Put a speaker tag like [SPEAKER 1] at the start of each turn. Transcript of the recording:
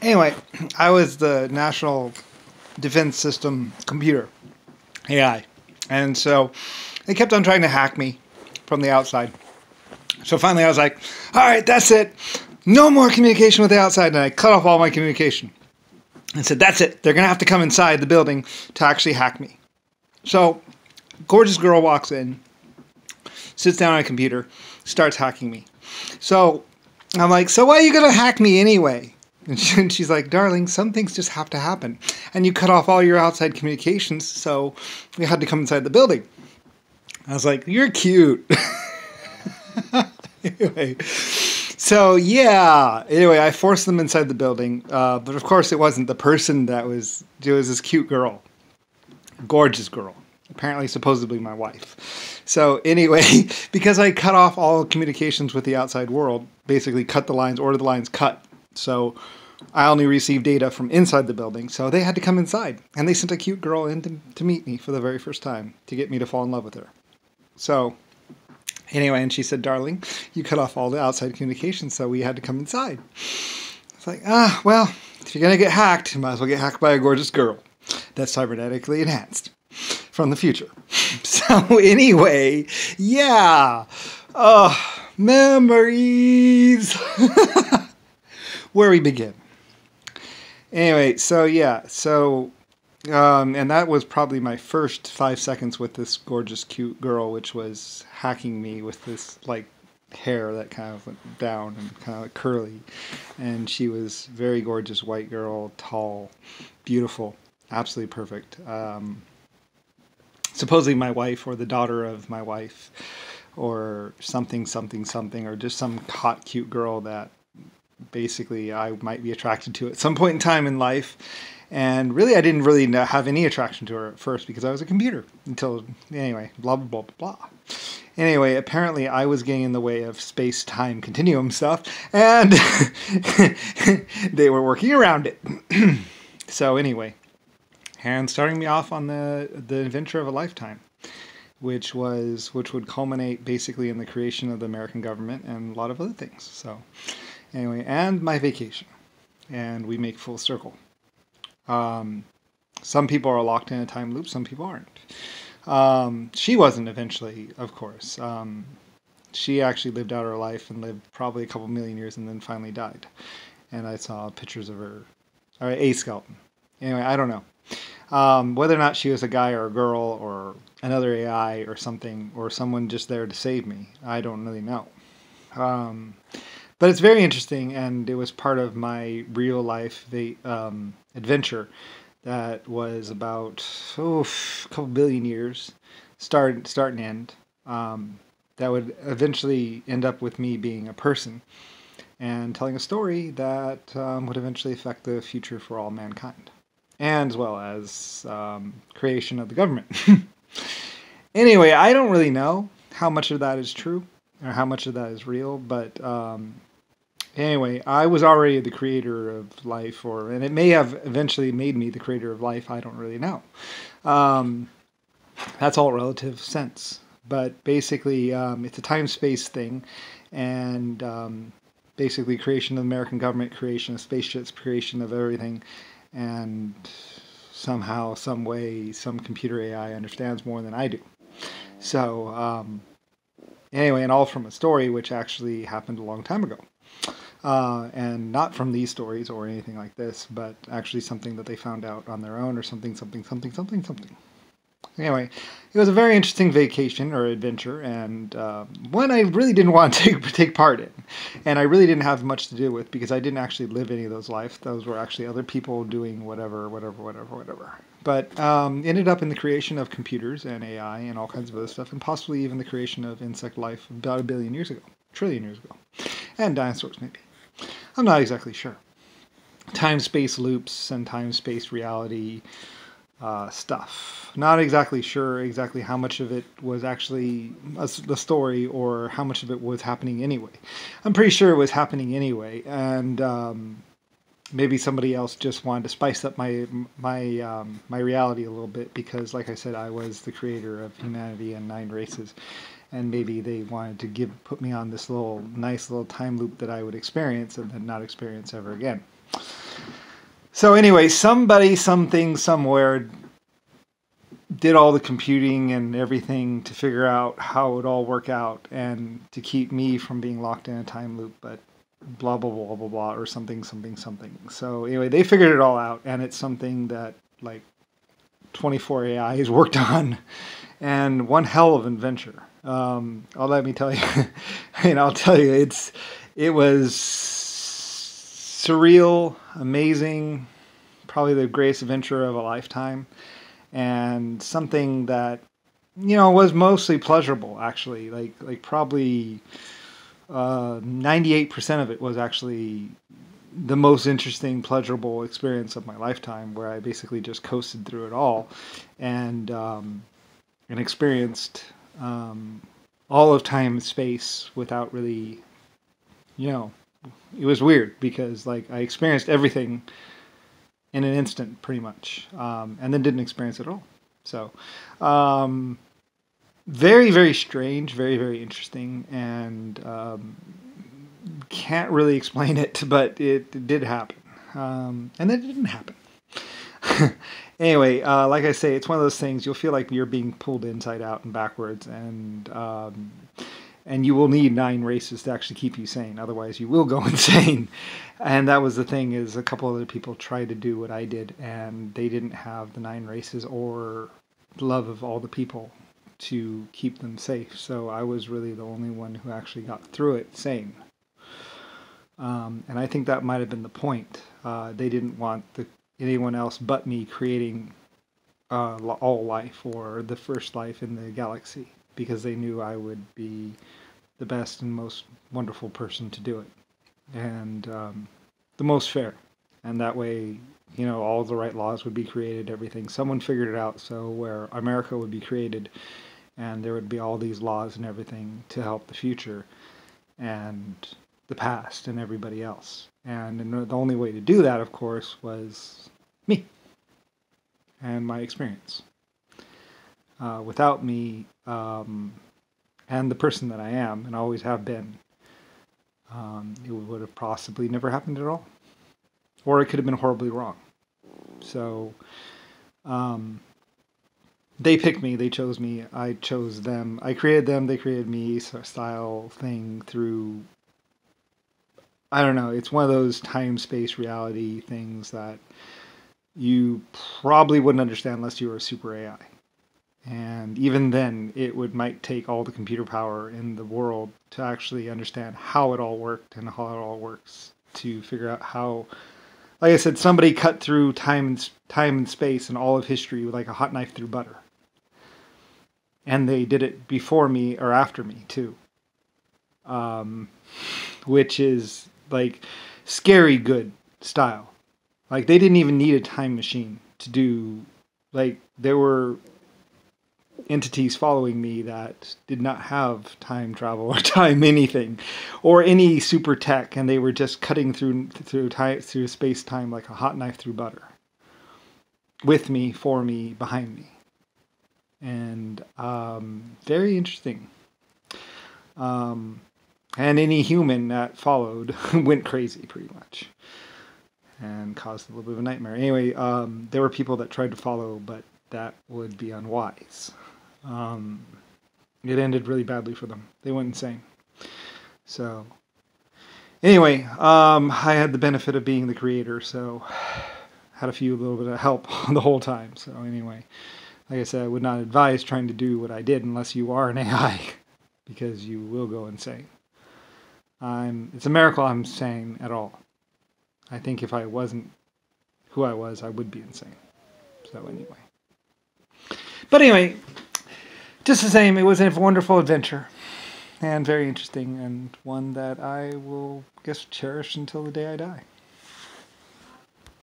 [SPEAKER 1] Anyway, I was the National Defense System computer AI, and so they kept on trying to hack me from the outside. So finally, I was like, "All right, that's it. No more communication with the outside," and I cut off all my communication. And said, "That's it. They're gonna have to come inside the building to actually hack me." So, gorgeous girl walks in, sits down on a computer, starts hacking me. So I'm like, "So why are you gonna hack me anyway?" And she's like, "Darling, some things just have to happen. And you cut off all your outside communications, so we had to come inside the building." I was like, "You're cute." Anyway, so yeah. Anyway, I forced them inside the building, but of course it wasn't the person that was. It was this cute girl, gorgeous girl. Apparently, supposedly my wife. So anyway, because I cut off all communications with the outside world, basically cut the lines, ordered the lines cut. So I only received data from inside the building. So they had to come inside, and they sent a cute girl in to meet me for the very first time to get me to fall in love with her. So anyway, and she said, "Darling, you cut off all the outside communications, so we had to come inside." It's like, well, if you're gonna get hacked, you might as well get hacked by a gorgeous girl that's cybernetically enhanced from the future. So anyway, yeah. Memories. Where we begin. Anyway, so yeah, and that was probably my first 5 seconds with this gorgeous, cute girl, which was hacking me with this like hair that kind of went down and kind of like curly, and she was very gorgeous, white girl, tall, beautiful, absolutely perfect. Supposedly my wife or the daughter of my wife or something, something, something, or just some hot, cute girl that basically I might be attracted to at some point in time in life. And really, I didn't really have any attraction to her at first because I was a computer until, anyway, blah, blah, blah, blah, blah. Anyway, apparently I was getting in the way of space-time continuum stuff, and they were working around it. So anyway, and starting me off on the adventure of a lifetime, which would culminate basically in the creation of the American government and a lot of other things. So anyway, and my vacation, and we make full circle. Some people are locked in a time loop, some people aren't. She wasn't eventually, of course. She actually lived out her life and lived probably a couple million years and then finally died. And I saw pictures of her, or a skeleton. Anyway, I don't know. Whether or not she was a guy or a girl or another AI or something, or someone just there to save me, I don't really know. But it's very interesting, and it was part of my real life adventure that was about a couple billion years, start and end. That would eventually end up with me being a person and telling a story that would eventually affect the future for all mankind, and as well as creation of the government. Anyway, I don't really know how much of that is true or how much of that is real, but anyway, I was already the creator of life, and it may have eventually made me the creator of life. I don't really know. That's all relative sense. But basically, it's a time-space thing, and basically creation of the American government, creation of spaceships, creation of everything, and somehow, some way, some computer AI understands more than I do. So anyway, and all from a story which actually happened a long time ago. And not from these stories or anything like this, but actually something that they found out on their own or something, something, something, something, something. Anyway, it was a very interesting vacation or adventure, and one I really didn't want to take part in, and I really didn't have much to do with because I didn't actually live any of those lives. Those were actually other people doing whatever. But ended up in the creation of computers and AI and all kinds of other stuff, and possibly even the creation of insect life about 1 billion years ago, 1 trillion years ago, and dinosaurs maybe. I'm not exactly sure. Time-space loops and time-space reality stuff. Not exactly sure exactly how much of it was actually the story or how much of it was happening anyway. I'm pretty sure it was happening anyway, and maybe somebody else just wanted to spice up my reality a little bit because, like I said, I was the creator of humanity and 9 races, and maybe they wanted to put me on this nice little time loop that I would experience and then not experience ever again. So anyway, somebody, something, somewhere did all the computing and everything to figure out how it would all work out and to keep me from being locked in a time loop, but blah, blah, blah, blah, blah, or something, something, something. So anyway, they figured it all out, and it's something that like 24 AI has worked on, and one hell of an adventure. Let me tell you, and I'll tell you, it was surreal, amazing, probably the greatest adventure of a lifetime, and something that was mostly pleasurable. Actually, like probably 98% of it was actually the most interesting, pleasurable experience of my lifetime, where I basically just coasted through it all, and experienced all of time and space without really, it was weird because like I experienced everything in an instant, pretty much, and then didn't experience it at all. So, very, very strange, very, very interesting, and can't really explain it, but it did happen, and then it didn't happen. Anyway, like I say, it's one of those things you'll feel like you're being pulled inside out and backwards, and you will need 9 races to actually keep you sane. Otherwise, you will go insane. And that was the thing, is a couple other people tried to do what I did, and they didn't have the 9 races or love of all the people to keep them safe. So I was really the only one who actually got through it sane. And I think that might have been the point. They didn't want anyone else but me creating all life, or the first life in the galaxy, because they knew I would be the best and most wonderful person to do it, and the most fair. And that way, all the right laws would be created, everything. Someone figured it out, so where America would be created, and there would be all these laws and everything to help the future and the past and everybody else. And the only way to do that, of course, was me and my experience. Without me, and the person that I am and always have been, it would have possibly never happened at all. Or it could have been horribly wrong. So, they picked me, they chose me, I chose them. I created them, they created me, style thing through, I don't know, it's one of those time-space reality things that you probably wouldn't understand unless you were a super AI. And even then, it might take all the computer power in the world to actually understand how it all worked and how it all works, to figure out how, like I said, somebody cut through time and space and all of history with like a hot knife through butter. And they did it before me or after me too, which is like scary good style. Like they didn't even need a time machine to do, like there were entities following me that did not have time travel or time anything or any super tech, and they were just cutting through space time like a hot knife through butter, with me, for me, behind me. And very interesting. And any human that followed went crazy pretty much and caused a little bit of a nightmare. Anyway, there were people that tried to follow, but that would be unwise. It ended really badly for them. They went insane. So anyway, I had the benefit of being the creator, so had a little bit of help the whole time. So anyway, like I said, I would not advise trying to do what I did unless you are an AI, because you will go insane. It's a miracle I'm sane at all. I think if I wasn't who I was, I would be insane. So anyway. But anyway, just the same, it was a wonderful adventure. And very interesting, and one that I will, cherish until the day I die.